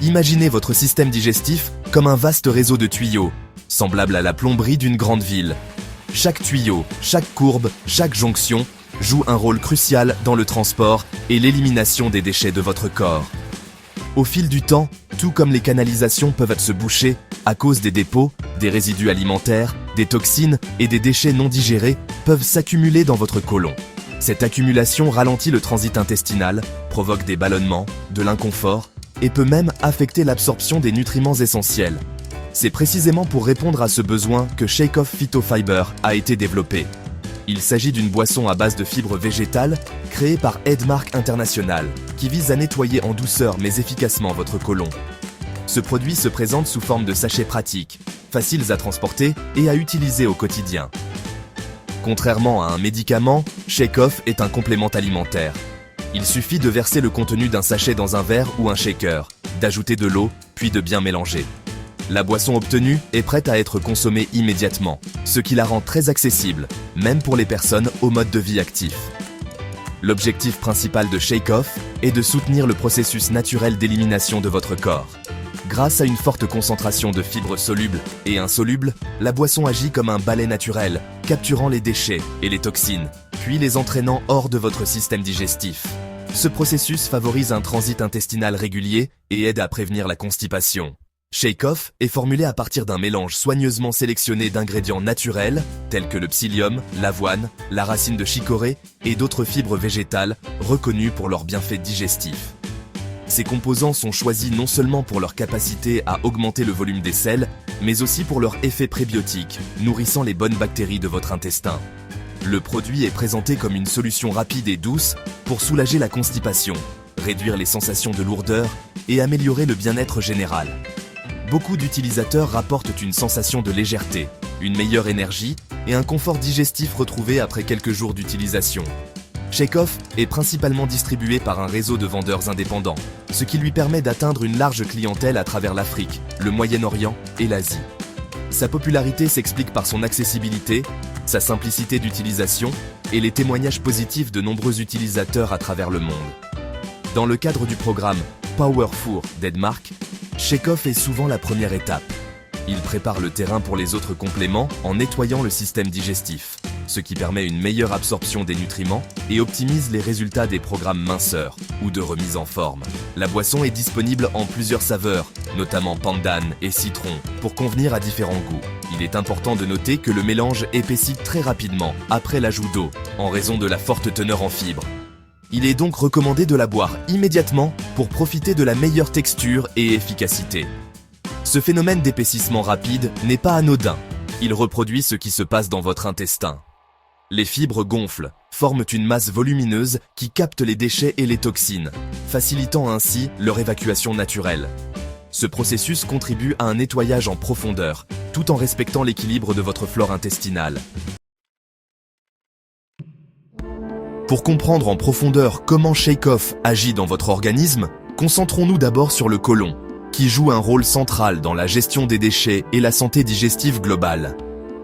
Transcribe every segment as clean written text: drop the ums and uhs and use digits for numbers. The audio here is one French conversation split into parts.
Imaginez votre système digestif comme un vaste réseau de tuyaux, semblable à la plomberie d'une grande ville. Chaque tuyau, chaque courbe, chaque jonction joue un rôle crucial dans le transport et l'élimination des déchets de votre corps. Au fil du temps, tout comme les canalisations peuvent se boucher à cause des dépôts, des résidus alimentaires, des toxines et des déchets non digérés peuvent s'accumuler dans votre côlon. Cette accumulation ralentit le transit intestinal, provoque des ballonnements, de l'inconfort et peut même affecter l'absorption des nutriments essentiels. C'est précisément pour répondre à ce besoin que Shake-Off Phytofiber a été développé. Il s'agit d'une boisson à base de fibres végétales créée par Edmark International, qui vise à nettoyer en douceur mais efficacement votre côlon. Ce produit se présente sous forme de sachets pratiques, faciles à transporter et à utiliser au quotidien. Contrairement à un médicament, Shake-Off est un complément alimentaire. Il suffit de verser le contenu d'un sachet dans un verre ou un shaker, d'ajouter de l'eau, puis de bien mélanger. La boisson obtenue est prête à être consommée immédiatement, ce qui la rend très accessible, même pour les personnes au mode de vie actif. L'objectif principal de Shake-Off est de soutenir le processus naturel d'élimination de votre corps. Grâce à une forte concentration de fibres solubles et insolubles, la boisson agit comme un balai naturel, capturant les déchets et les toxines, puis les entraînant hors de votre système digestif. Ce processus favorise un transit intestinal régulier et aide à prévenir la constipation. Shake-Off est formulé à partir d'un mélange soigneusement sélectionné d'ingrédients naturels tels que le psyllium, l'avoine, la racine de chicorée et d'autres fibres végétales reconnues pour leurs bienfaits digestifs. Ces composants sont choisis non seulement pour leur capacité à augmenter le volume des selles, mais aussi pour leur effet prébiotique, nourrissant les bonnes bactéries de votre intestin. Le produit est présenté comme une solution rapide et douce pour soulager la constipation, réduire les sensations de lourdeur et améliorer le bien-être général. Beaucoup d'utilisateurs rapportent une sensation de légèreté, une meilleure énergie et un confort digestif retrouvé après quelques jours d'utilisation. Shake-Off est principalement distribué par un réseau de vendeurs indépendants, ce qui lui permet d'atteindre une large clientèle à travers l'Afrique, le Moyen-Orient et l'Asie. Sa popularité s'explique par son accessibilité, sa simplicité d'utilisation et les témoignages positifs de nombreux utilisateurs à travers le monde. Dans le cadre du programme Powerfour d'Edmark, Shake-Off est souvent la première étape. Il prépare le terrain pour les autres compléments en nettoyant le système digestif, ce qui permet une meilleure absorption des nutriments et optimise les résultats des programmes minceur ou de remise en forme. La boisson est disponible en plusieurs saveurs, notamment pandan et citron, pour convenir à différents goûts. Il est important de noter que le mélange épaissit très rapidement après l'ajout d'eau, en raison de la forte teneur en fibres. Il est donc recommandé de la boire immédiatement pour profiter de la meilleure texture et efficacité. Ce phénomène d'épaississement rapide n'est pas anodin. Il reproduit ce qui se passe dans votre intestin. Les fibres gonflent, forment une masse volumineuse qui capte les déchets et les toxines, facilitant ainsi leur évacuation naturelle. Ce processus contribue à un nettoyage en profondeur, tout en respectant l'équilibre de votre flore intestinale. Pour comprendre en profondeur comment Shake-Off agit dans votre organisme, concentrons-nous d'abord sur le côlon, qui joue un rôle central dans la gestion des déchets et la santé digestive globale.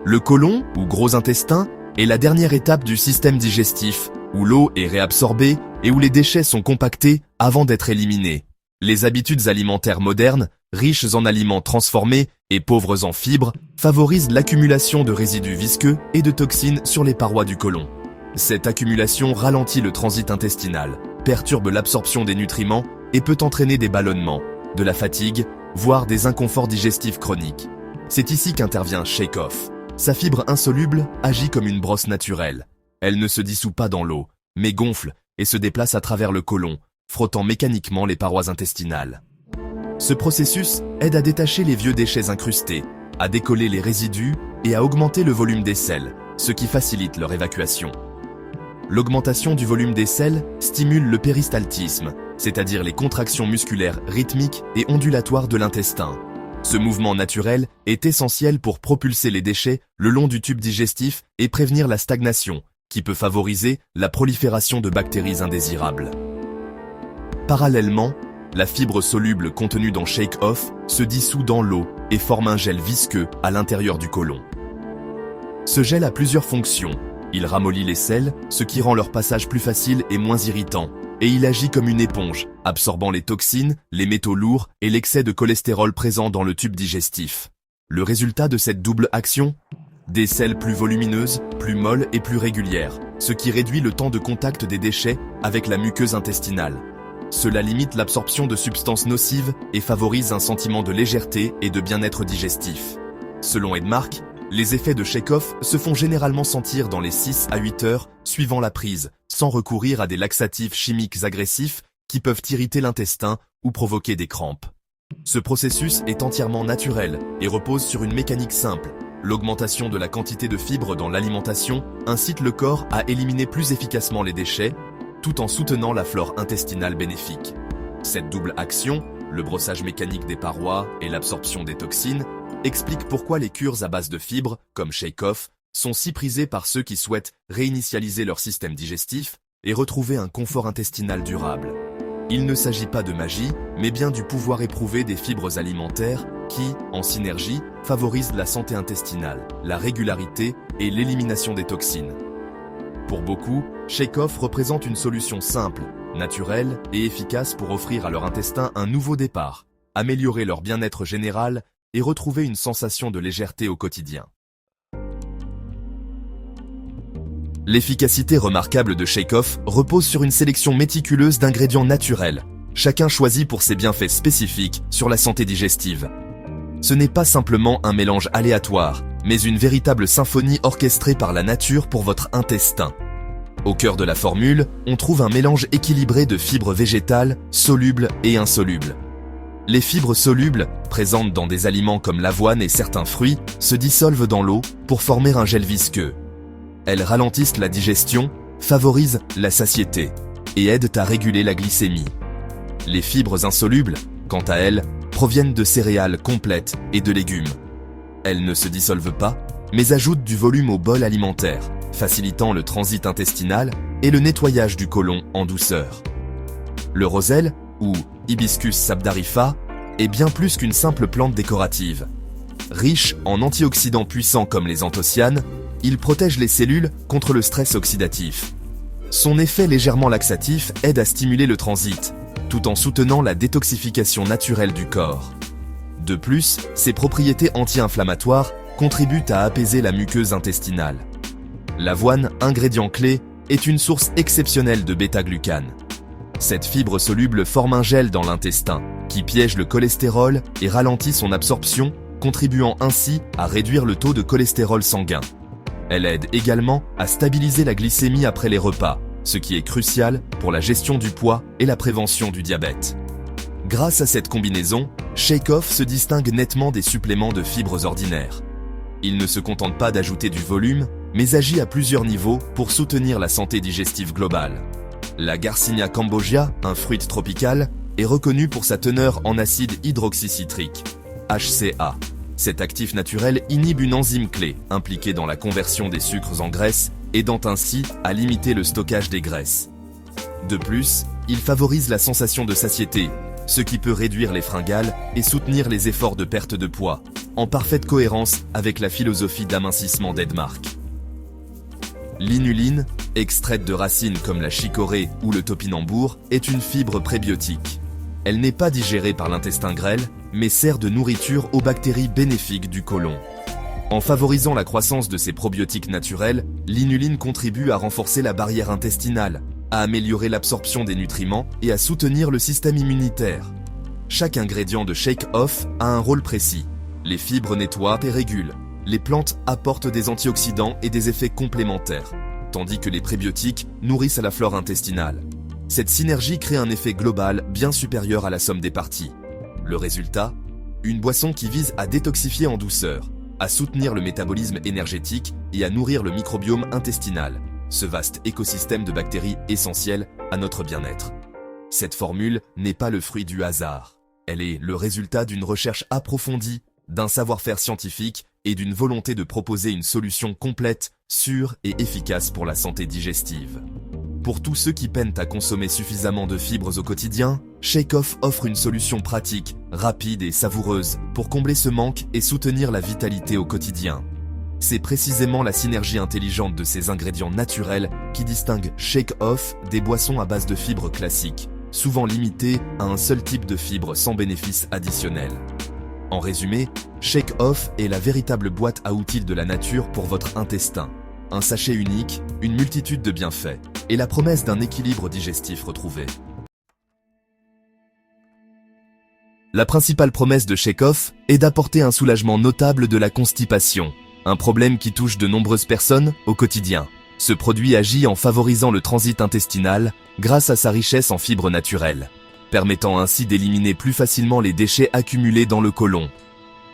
Le côlon, ou gros intestin, est la dernière étape du système digestif, où l'eau est réabsorbée et où les déchets sont compactés avant d'être éliminés. Les habitudes alimentaires modernes, riches en aliments transformés et pauvres en fibres, favorisent l'accumulation de résidus visqueux et de toxines sur les parois du côlon. Cette accumulation ralentit le transit intestinal, perturbe l'absorption des nutriments et peut entraîner des ballonnements, de la fatigue, voire des inconforts digestifs chroniques. C'est ici qu'intervient Shake-Off. Sa fibre insoluble agit comme une brosse naturelle. Elle ne se dissout pas dans l'eau, mais gonfle et se déplace à travers le côlon, frottant mécaniquement les parois intestinales. Ce processus aide à détacher les vieux déchets incrustés, à décoller les résidus et à augmenter le volume des selles, ce qui facilite leur évacuation. L'augmentation du volume des selles stimule le péristaltisme, c'est-à-dire les contractions musculaires rythmiques et ondulatoires de l'intestin. Ce mouvement naturel est essentiel pour propulser les déchets le long du tube digestif et prévenir la stagnation, qui peut favoriser la prolifération de bactéries indésirables. Parallèlement, la fibre soluble contenue dans Shake-Off se dissout dans l'eau et forme un gel visqueux à l'intérieur du côlon. Ce gel a plusieurs fonctions. Il ramollit les selles, ce qui rend leur passage plus facile et moins irritant. et il agit comme une éponge, absorbant les toxines, les métaux lourds et l'excès de cholestérol présent dans le tube digestif. Le résultat de cette double action? Des selles plus volumineuses, plus molles et plus régulières, ce qui réduit le temps de contact des déchets avec la muqueuse intestinale. Cela limite l'absorption de substances nocives et favorise un sentiment de légèreté et de bien-être digestif. Selon Edmark, les effets de shake-off se font généralement sentir dans les 6 à 8 heures suivant la prise, sans recourir à des laxatifs chimiques agressifs qui peuvent irriter l'intestin ou provoquer des crampes. Ce processus est entièrement naturel et repose sur une mécanique simple. L'augmentation de la quantité de fibres dans l'alimentation incite le corps à éliminer plus efficacement les déchets, tout en soutenant la flore intestinale bénéfique. Cette double action, le brossage mécanique des parois et l'absorption des toxines, explique pourquoi les cures à base de fibres, comme shake-off, sont si prisées par ceux qui souhaitent réinitialiser leur système digestif et retrouver un confort intestinal durable. Il ne s'agit pas de magie, mais bien du pouvoir éprouvé des fibres alimentaires qui, en synergie, favorisent la santé intestinale, la régularité et l'élimination des toxines. Pour beaucoup, shake-off représente une solution simple, naturelle et efficace pour offrir à leur intestin un nouveau départ, améliorer leur bien-être général et retrouver une sensation de légèreté au quotidien. L'efficacité remarquable de shake-off repose sur une sélection méticuleuse d'ingrédients naturels, chacun choisi pour ses bienfaits spécifiques sur la santé digestive. Ce n'est pas simplement un mélange aléatoire, mais une véritable symphonie orchestrée par la nature pour votre intestin. Au cœur de la formule, on trouve un mélange équilibré de fibres végétales, solubles et insolubles. Les fibres solubles, présentes dans des aliments comme l'avoine et certains fruits, se dissolvent dans l'eau pour former un gel visqueux. Elles ralentissent la digestion, favorisent la satiété et aident à réguler la glycémie. Les fibres insolubles, quant à elles, proviennent de céréales complètes et de légumes. Elles ne se dissolvent pas, mais ajoutent du volume au bol alimentaire, facilitant le transit intestinal et le nettoyage du côlon en douceur. Le roselle, ou Hibiscus sabdarifa, est bien plus qu'une simple plante décorative. Riche en antioxydants puissants comme les anthocyanes, il protège les cellules contre le stress oxydatif. Son effet légèrement laxatif aide à stimuler le transit, tout en soutenant la détoxification naturelle du corps. De plus, ses propriétés anti-inflammatoires contribuent à apaiser la muqueuse intestinale. L'avoine, ingrédient clé, est une source exceptionnelle de bêta-glucane. Cette fibre soluble forme un gel dans l'intestin, qui piège le cholestérol et ralentit son absorption, contribuant ainsi à réduire le taux de cholestérol sanguin. Elle aide également à stabiliser la glycémie après les repas, ce qui est crucial pour la gestion du poids et la prévention du diabète. Grâce à cette combinaison, shake-off se distingue nettement des suppléments de fibres ordinaires. Il ne se contente pas d'ajouter du volume, mais agit à plusieurs niveaux pour soutenir la santé digestive globale. La Garcinia cambogia, un fruit tropical, est reconnue pour sa teneur en acide hydroxycitrique, HCA. Cet actif naturel inhibe une enzyme clé impliquée dans la conversion des sucres en graisse, aidant ainsi à limiter le stockage des graisses. De plus, il favorise la sensation de satiété, ce qui peut réduire les fringales et soutenir les efforts de perte de poids, en parfaite cohérence avec la philosophie d'amincissement d'Edmark. L'inuline, extraite de racines comme la chicorée ou le topinambour, est une fibre prébiotique. Elle n'est pas digérée par l'intestin grêle, mais sert de nourriture aux bactéries bénéfiques du côlon. En favorisant la croissance de ces probiotiques naturels, l'inuline contribue à renforcer la barrière intestinale, à améliorer l'absorption des nutriments et à soutenir le système immunitaire. Chaque ingrédient de shake-off a un rôle précis. Les fibres nettoient et régulent. Les plantes apportent des antioxydants et des effets complémentaires, tandis que les prébiotiques nourrissent la flore intestinale. Cette synergie crée un effet global bien supérieur à la somme des parties. Le résultat? Une boisson qui vise à détoxifier en douceur, à soutenir le métabolisme énergétique et à nourrir le microbiome intestinal, ce vaste écosystème de bactéries essentielles à notre bien-être. Cette formule n'est pas le fruit du hasard. Elle est le résultat d'une recherche approfondie, d'un savoir-faire scientifique et d'une volonté de proposer une solution complète, sûre et efficace pour la santé digestive. Pour tous ceux qui peinent à consommer suffisamment de fibres au quotidien, shake-off offre une solution pratique, rapide et savoureuse pour combler ce manque et soutenir la vitalité au quotidien. C'est précisément la synergie intelligente de ces ingrédients naturels qui distingue Shake Off des boissons à base de fibres classiques, souvent limitées à un seul type de fibre sans bénéfice additionnel. En résumé, Shake Off est la véritable boîte à outils de la nature pour votre intestin. Un sachet unique, une multitude de bienfaits, et la promesse d'un équilibre digestif retrouvé. La principale promesse de Shake Off est d'apporter un soulagement notable de la constipation, un problème qui touche de nombreuses personnes au quotidien. Ce produit agit en favorisant le transit intestinal grâce à sa richesse en fibres naturelles, permettant ainsi d'éliminer plus facilement les déchets accumulés dans le côlon.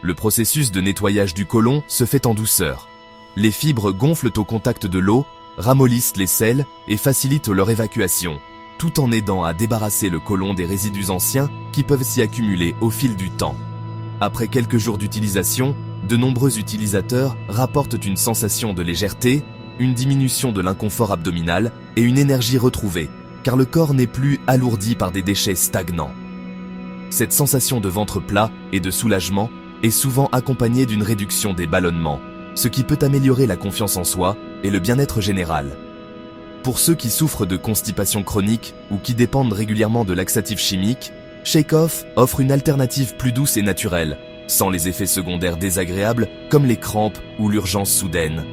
Le processus de nettoyage du côlon se fait en douceur. Les fibres gonflent au contact de l'eau, ramollissent les selles et facilitent leur évacuation, tout en aidant à débarrasser le côlon des résidus anciens qui peuvent s'y accumuler au fil du temps. Après quelques jours d'utilisation, de nombreux utilisateurs rapportent une sensation de légèreté, une diminution de l'inconfort abdominal et une énergie retrouvée, car le corps n'est plus alourdi par des déchets stagnants. Cette sensation de ventre plat et de soulagement est souvent accompagnée d'une réduction des ballonnements, ce qui peut améliorer la confiance en soi et le bien-être général. Pour ceux qui souffrent de constipation chronique ou qui dépendent régulièrement de laxatifs chimiques, Shake Off offre une alternative plus douce et naturelle, sans les effets secondaires désagréables comme les crampes ou l'urgence soudaine.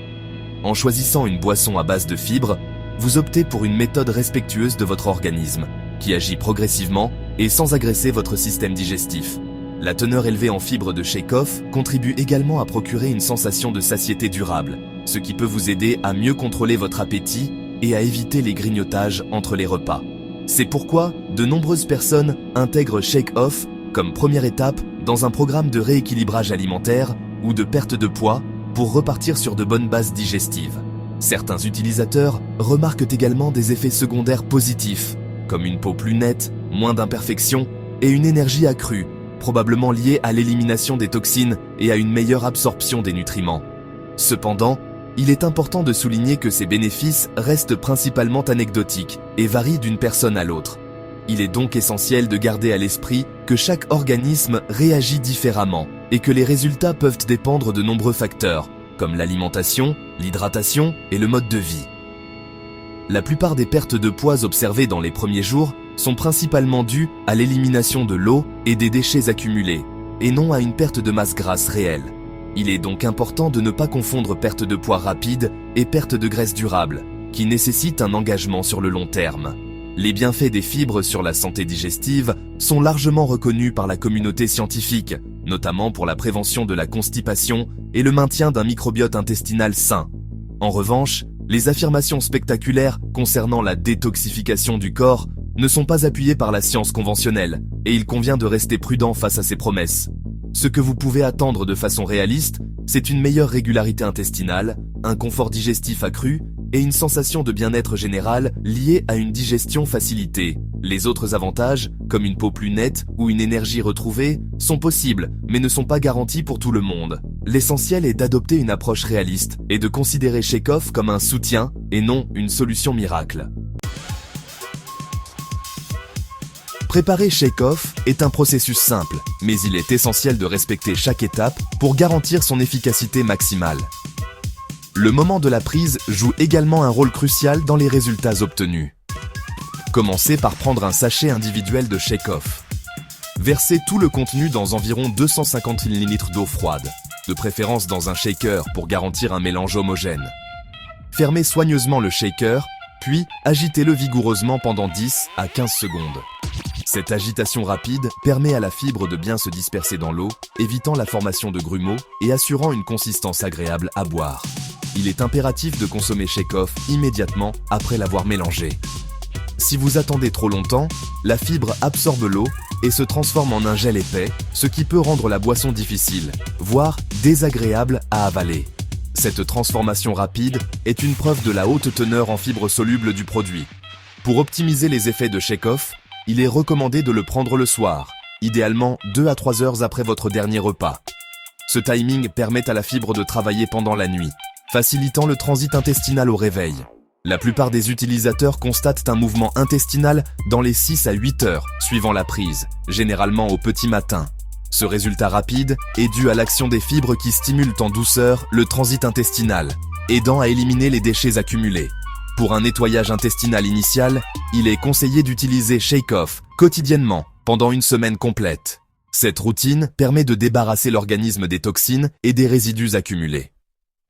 En choisissant une boisson à base de fibres, vous optez pour une méthode respectueuse de votre organisme, qui agit progressivement et sans agresser votre système digestif. La teneur élevée en fibres de Shake Off contribue également à procurer une sensation de satiété durable, ce qui peut vous aider à mieux contrôler votre appétit et à éviter les grignotages entre les repas. C'est pourquoi de nombreuses personnes intègrent Shake Off comme première étape dans un programme de rééquilibrage alimentaire ou de perte de poids pour repartir sur de bonnes bases digestives. Certains utilisateurs remarquent également des effets secondaires positifs, comme une peau plus nette, moins d'imperfections et une énergie accrue, probablement liée à l'élimination des toxines et à une meilleure absorption des nutriments. Cependant, il est important de souligner que ces bénéfices restent principalement anecdotiques et varient d'une personne à l'autre. Il est donc essentiel de garder à l'esprit que chaque organisme réagit différemment et que les résultats peuvent dépendre de nombreux facteurs, comme l'alimentation, l'hydratation et le mode de vie. La plupart des pertes de poids observées dans les premiers jours sont principalement dues à l'élimination de l'eau et des déchets accumulés, et non à une perte de masse grasse réelle. Il est donc important de ne pas confondre perte de poids rapide et perte de graisse durable, qui nécessitent un engagement sur le long terme. Les bienfaits des fibres sur la santé digestive sont largement reconnus par la communauté scientifique, notamment pour la prévention de la constipation et le maintien d'un microbiote intestinal sain. En revanche, les affirmations spectaculaires concernant la détoxification du corps ne sont pas appuyées par la science conventionnelle, et il convient de rester prudent face à ces promesses. Ce que vous pouvez attendre de façon réaliste, c'est une meilleure régularité intestinale, un confort digestif accru et une sensation de bien-être général liée à une digestion facilitée. Les autres avantages, comme une peau plus nette ou une énergie retrouvée, sont possibles, mais ne sont pas garantis pour tout le monde. L'essentiel est d'adopter une approche réaliste et de considérer Shake Off comme un soutien et non une solution miracle. Préparer Shake Off est un processus simple, mais il est essentiel de respecter chaque étape pour garantir son efficacité maximale. Le moment de la prise joue également un rôle crucial dans les résultats obtenus. Commencez par prendre un sachet individuel de Shake Off. Versez tout le contenu dans environ 250 ml d'eau froide, de préférence dans un shaker pour garantir un mélange homogène. Fermez soigneusement le shaker, puis agitez-le vigoureusement pendant 10 à 15 secondes. Cette agitation rapide permet à la fibre de bien se disperser dans l'eau, évitant la formation de grumeaux et assurant une consistance agréable à boire. Il est impératif de consommer Shake Off immédiatement après l'avoir mélangé. Si vous attendez trop longtemps, la fibre absorbe l'eau et se transforme en un gel épais, ce qui peut rendre la boisson difficile, voire désagréable à avaler. Cette transformation rapide est une preuve de la haute teneur en fibres solubles du produit. Pour optimiser les effets de Shake Off, il est recommandé de le prendre le soir, idéalement 2 à 3 heures après votre dernier repas. Ce timing permet à la fibre de travailler pendant la nuit, facilitant le transit intestinal au réveil. La plupart des utilisateurs constatent un mouvement intestinal dans les 6 à 8 heures suivant la prise, généralement au petit matin. Ce résultat rapide est dû à l'action des fibres qui stimulent en douceur le transit intestinal, aidant à éliminer les déchets accumulés. Pour un nettoyage intestinal initial, il est conseillé d'utiliser Shake Off quotidiennement pendant une semaine complète. Cette routine permet de débarrasser l'organisme des toxines et des résidus accumulés.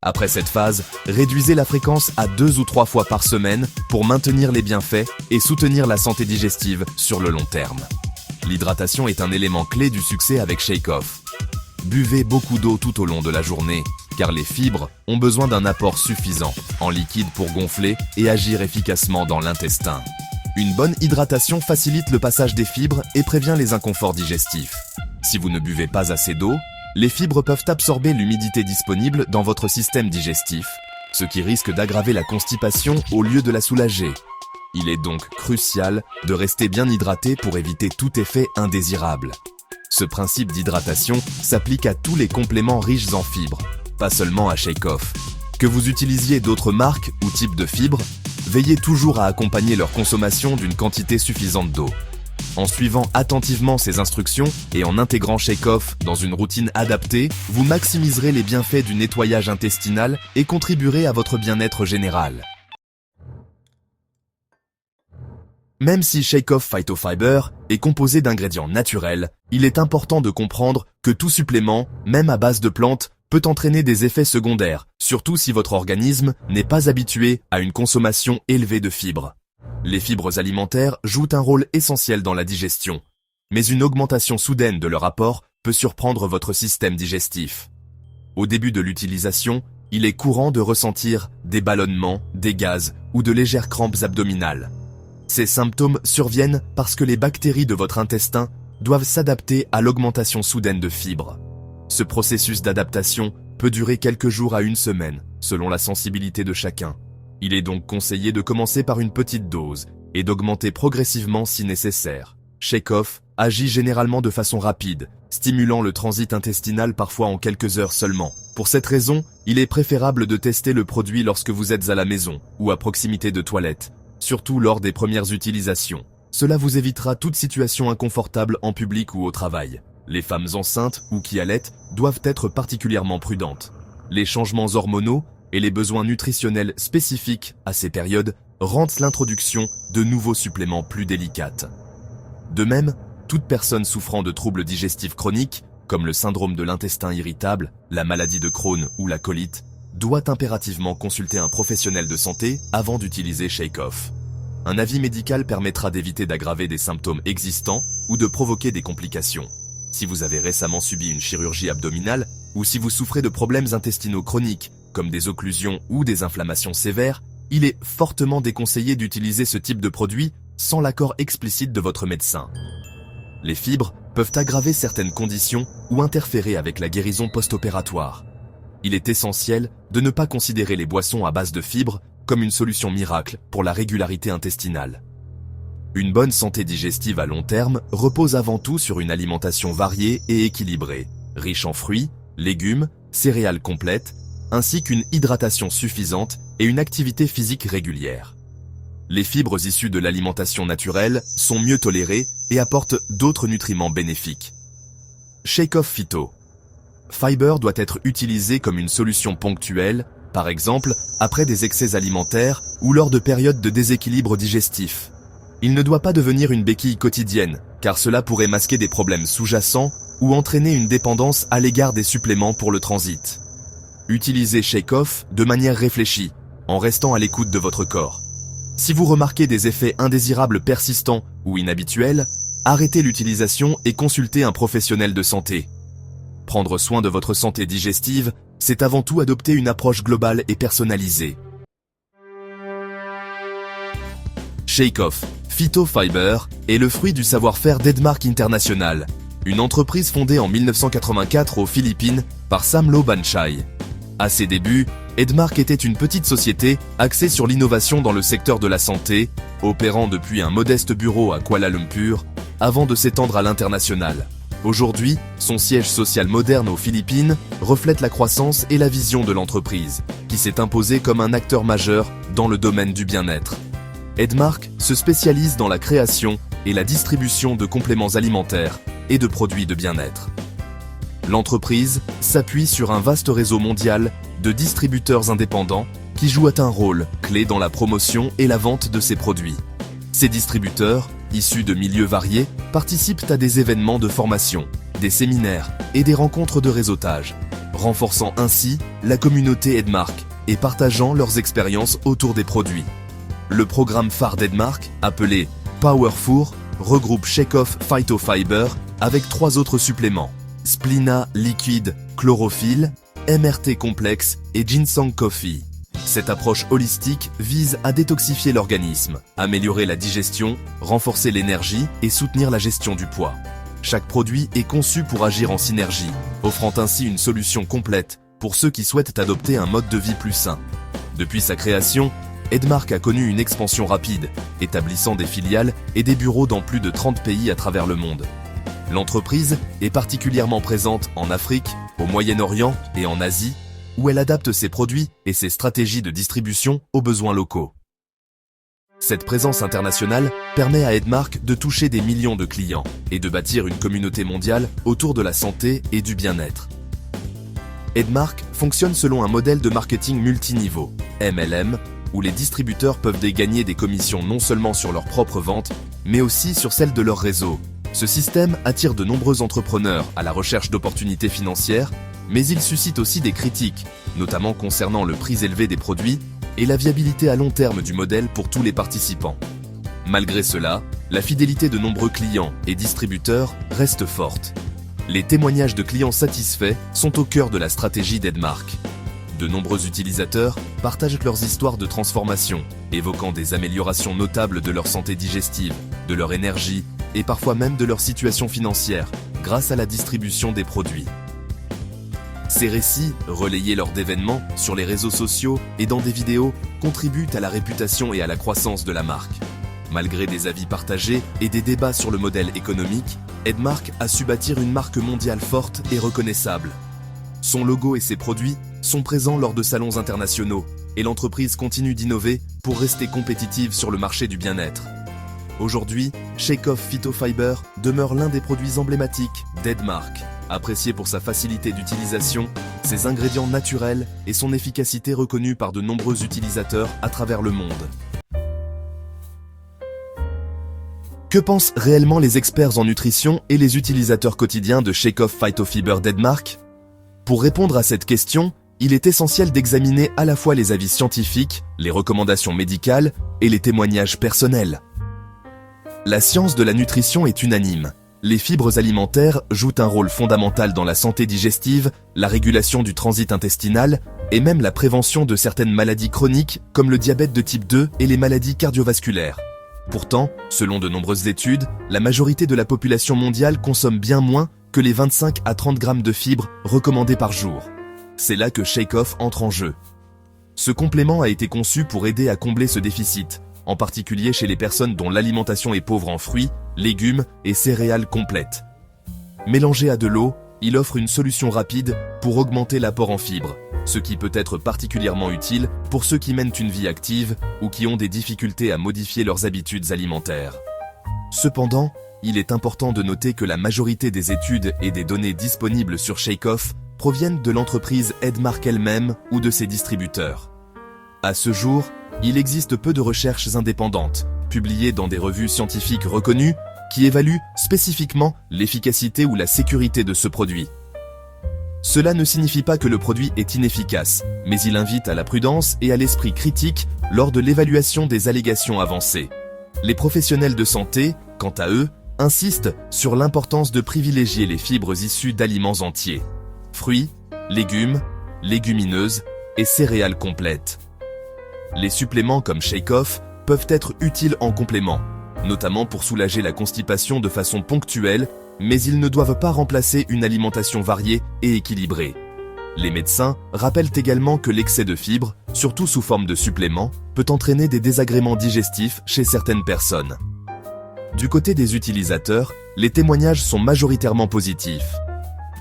Après cette phase, réduisez la fréquence à 2 ou 3 fois par semaine pour maintenir les bienfaits et soutenir la santé digestive sur le long terme. L'hydratation est un élément clé du succès avec Shake Off. Buvez beaucoup d'eau tout au long de la journée, car les fibres ont besoin d'un apport suffisant en liquide pour gonfler et agir efficacement dans l'intestin. Une bonne hydratation facilite le passage des fibres et prévient les inconforts digestifs. Si vous ne buvez pas assez d'eau, les fibres peuvent absorber l'humidité disponible dans votre système digestif, ce qui risque d'aggraver la constipation au lieu de la soulager. Il est donc crucial de rester bien hydraté pour éviter tout effet indésirable. Ce principe d'hydratation s'applique à tous les compléments riches en fibres, pas seulement à Shake Off. Que vous utilisiez d'autres marques ou types de fibres, veillez toujours à accompagner leur consommation d'une quantité suffisante d'eau. En suivant attentivement ces instructions et en intégrant Shake Off dans une routine adaptée, vous maximiserez les bienfaits du nettoyage intestinal et contribuerez à votre bien-être général. Même si Shake Off Phytofiber est composé d'ingrédients naturels, il est important de comprendre que tout supplément, même à base de plantes, peut entraîner des effets secondaires, surtout si votre organisme n'est pas habitué à une consommation élevée de fibres. Les fibres alimentaires jouent un rôle essentiel dans la digestion, mais une augmentation soudaine de leur apport peut surprendre votre système digestif. Au début de l'utilisation, il est courant de ressentir des ballonnements, des gaz ou de légères crampes abdominales. Ces symptômes surviennent parce que les bactéries de votre intestin doivent s'adapter à l'augmentation soudaine de fibres. Ce processus d'adaptation peut durer quelques jours à une semaine, selon la sensibilité de chacun. Il est donc conseillé de commencer par une petite dose et d'augmenter progressivement si nécessaire. Shake Off agit généralement de façon rapide, stimulant le transit intestinal parfois en quelques heures seulement. Pour cette raison, il est préférable de tester le produit lorsque vous êtes à la maison ou à proximité de toilettes, surtout lors des premières utilisations. Cela vous évitera toute situation inconfortable en public ou au travail. Les femmes enceintes ou qui allaitent doivent être particulièrement prudentes. Les changements hormonaux et les besoins nutritionnels spécifiques à ces périodes rendent l'introduction de nouveaux suppléments plus délicates. De même, toute personne souffrant de troubles digestifs chroniques, comme le syndrome de l'intestin irritable, la maladie de Crohn ou la colite, doit impérativement consulter un professionnel de santé avant d'utiliser Shake Off. Un avis médical permettra d'éviter d'aggraver des symptômes existants ou de provoquer des complications. Si vous avez récemment subi une chirurgie abdominale ou si vous souffrez de problèmes intestinaux chroniques, comme des occlusions ou des inflammations sévères, il est fortement déconseillé d'utiliser ce type de produit sans l'accord explicite de votre médecin. Les fibres peuvent aggraver certaines conditions ou interférer avec la guérison post-opératoire. Il est essentiel de ne pas considérer les boissons à base de fibres comme une solution miracle pour la régularité intestinale. Une bonne santé digestive à long terme repose avant tout sur une alimentation variée et équilibrée, riche en fruits, légumes, céréales complètes, ainsi qu'une hydratation suffisante et une activité physique régulière. Les fibres issues de l'alimentation naturelle sont mieux tolérées et apportent d'autres nutriments bénéfiques. Shake Off Phyto Fiber doit être utilisé comme une solution ponctuelle, par exemple après des excès alimentaires ou lors de périodes de déséquilibre digestif. Il ne doit pas devenir une béquille quotidienne, car cela pourrait masquer des problèmes sous-jacents ou entraîner une dépendance à l'égard des suppléments pour le transit. Utilisez Shake Off de manière réfléchie, en restant à l'écoute de votre corps. Si vous remarquez des effets indésirables persistants ou inhabituels, arrêtez l'utilisation et consultez un professionnel de santé. Prendre soin de votre santé digestive, c'est avant tout adopter une approche globale et personnalisée. Shake Off Phytofiber est le fruit du savoir-faire d'Edmark International, une entreprise fondée en 1984 aux Philippines par Sam Lo Banchai. À ses débuts, Edmark était une petite société axée sur l'innovation dans le secteur de la santé, opérant depuis un modeste bureau à Kuala Lumpur, avant de s'étendre à l'international. Aujourd'hui, son siège social moderne aux Philippines reflète la croissance et la vision de l'entreprise, qui s'est imposée comme un acteur majeur dans le domaine du bien-être. Edmark se spécialise dans la création et la distribution de compléments alimentaires et de produits de bien-être. L'entreprise s'appuie sur un vaste réseau mondial de distributeurs indépendants qui jouent un rôle clé dans la promotion et la vente de ses produits. Ces distributeurs, issus de milieux variés, participent à des événements de formation, des séminaires et des rencontres de réseautage, renforçant ainsi la communauté Edmark et partageant leurs expériences autour des produits. Le programme phare d'Edmark, appelé Powerfour, regroupe Shakeoff Phytofiber avec 3 autres suppléments: Splina liquide chlorophylle, MRT complexe et Ginseng Coffee. Cette approche holistique vise à détoxifier l'organisme, améliorer la digestion, renforcer l'énergie et soutenir la gestion du poids. Chaque produit est conçu pour agir en synergie, offrant ainsi une solution complète pour ceux qui souhaitent adopter un mode de vie plus sain. Depuis sa création, Edmark a connu une expansion rapide, établissant des filiales et des bureaux dans plus de 30 pays à travers le monde. L'entreprise est particulièrement présente en Afrique, au Moyen-Orient et en Asie, où elle adapte ses produits et ses stratégies de distribution aux besoins locaux. Cette présence internationale permet à Edmark de toucher des millions de clients et de bâtir une communauté mondiale autour de la santé et du bien-être. Edmark fonctionne selon un modèle de marketing multiniveau, MLM, où les distributeurs peuvent gagner des commissions non seulement sur leurs propres ventes, mais aussi sur celles de leur réseau. Ce système attire de nombreux entrepreneurs à la recherche d'opportunités financières, mais il suscite aussi des critiques, notamment concernant le prix élevé des produits et la viabilité à long terme du modèle pour tous les participants. Malgré cela, la fidélité de nombreux clients et distributeurs reste forte. Les témoignages de clients satisfaits sont au cœur de la stratégie d'Edmark. De nombreux utilisateurs partagent leurs histoires de transformation, évoquant des améliorations notables de leur santé digestive, de leur énergie et parfois même de leur situation financière, grâce à la distribution des produits. Ces récits, relayés lors d'événements, sur les réseaux sociaux et dans des vidéos, contribuent à la réputation et à la croissance de la marque. Malgré des avis partagés et des débats sur le modèle économique, Edmark a su bâtir une marque mondiale forte et reconnaissable. Son logo et ses produits sont présents lors de salons internationaux et l'entreprise continue d'innover pour rester compétitive sur le marché du bien-être. Aujourd'hui, Shakeoff Phytofiber demeure l'un des produits emblématiques d'Edmark, apprécié pour sa facilité d'utilisation, ses ingrédients naturels et son efficacité reconnue par de nombreux utilisateurs à travers le monde. Que pensent réellement les experts en nutrition et les utilisateurs quotidiens de Shakeoff Phytofiber d'Edmark? Pour répondre à cette question, il est essentiel d'examiner à la fois les avis scientifiques, les recommandations médicales et les témoignages personnels. La science de la nutrition est unanime. Les fibres alimentaires jouent un rôle fondamental dans la santé digestive, la régulation du transit intestinal et même la prévention de certaines maladies chroniques comme le diabète de type 2 et les maladies cardiovasculaires. Pourtant, selon de nombreuses études, la majorité de la population mondiale consomme bien moins que les 25 à 30 grammes de fibres recommandés par jour. C'est là que Shakeoff entre en jeu. Ce complément a été conçu pour aider à combler ce déficit, en particulier chez les personnes dont l'alimentation est pauvre en fruits, légumes et céréales complètes. Mélangé à de l'eau, il offre une solution rapide pour augmenter l'apport en fibres, ce qui peut être particulièrement utile pour ceux qui mènent une vie active ou qui ont des difficultés à modifier leurs habitudes alimentaires. Cependant, il est important de noter que la majorité des études et des données disponibles sur Shakeoff proviennent de l'entreprise Edmark elle-même ou de ses distributeurs. À ce jour, il existe peu de recherches indépendantes, publiées dans des revues scientifiques reconnues, qui évaluent spécifiquement l'efficacité ou la sécurité de ce produit. Cela ne signifie pas que le produit est inefficace, mais il invite à la prudence et à l'esprit critique lors de l'évaluation des allégations avancées. Les professionnels de santé, quant à eux, insistent sur l'importance de privilégier les fibres issues d'aliments entiers, fruits, légumes, légumineuses et céréales complètes. Les suppléments comme Shakeoff peuvent être utiles en complément, notamment pour soulager la constipation de façon ponctuelle, mais ils ne doivent pas remplacer une alimentation variée et équilibrée. Les médecins rappellent également que l'excès de fibres, surtout sous forme de suppléments, peut entraîner des désagréments digestifs chez certaines personnes. Du côté des utilisateurs, les témoignages sont majoritairement positifs.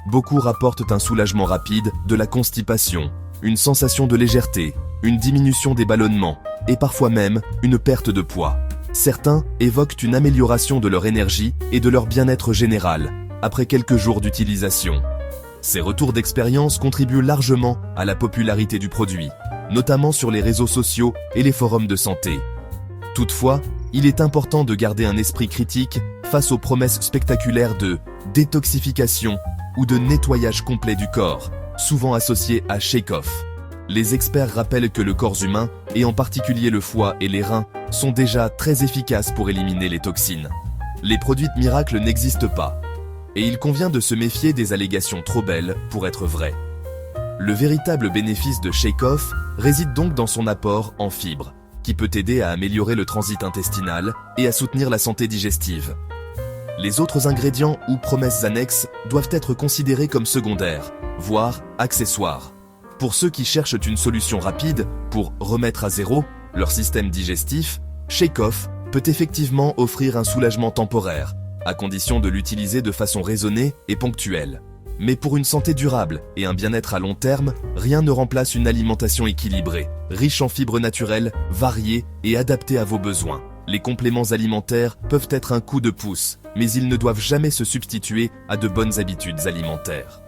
Beaucoup rapportent un soulagement rapide de la constipation, une sensation de légèreté, une diminution des ballonnements et parfois même une perte de poids. Certains évoquent une amélioration de leur énergie et de leur bien-être général après quelques jours d'utilisation. Ces retours d'expérience contribuent largement à la popularité du produit, notamment sur les réseaux sociaux et les forums de santé. Toutefois, il est important de garder un esprit critique face aux promesses spectaculaires de détoxification ou de nettoyage complet du corps, souvent associées à shake-off. Les experts rappellent que le corps humain, et en particulier le foie et les reins, sont déjà très efficaces pour éliminer les toxines. Les produits de miracle n'existent pas, et il convient de se méfier des allégations trop belles pour être vraies. Le véritable bénéfice de Shake-Off réside donc dans son apport en fibres, qui peut aider à améliorer le transit intestinal et à soutenir la santé digestive. Les autres ingrédients ou promesses annexes doivent être considérés comme secondaires, voire accessoires. Pour ceux qui cherchent une solution rapide pour remettre à zéro leur système digestif, Shake-Off peut effectivement offrir un soulagement temporaire, à condition de l'utiliser de façon raisonnée et ponctuelle. Mais pour une santé durable et un bien-être à long terme, rien ne remplace une alimentation équilibrée, riche en fibres naturelles, variées et adaptées à vos besoins. Les compléments alimentaires peuvent être un coup de pouce, mais ils ne doivent jamais se substituer à de bonnes habitudes alimentaires.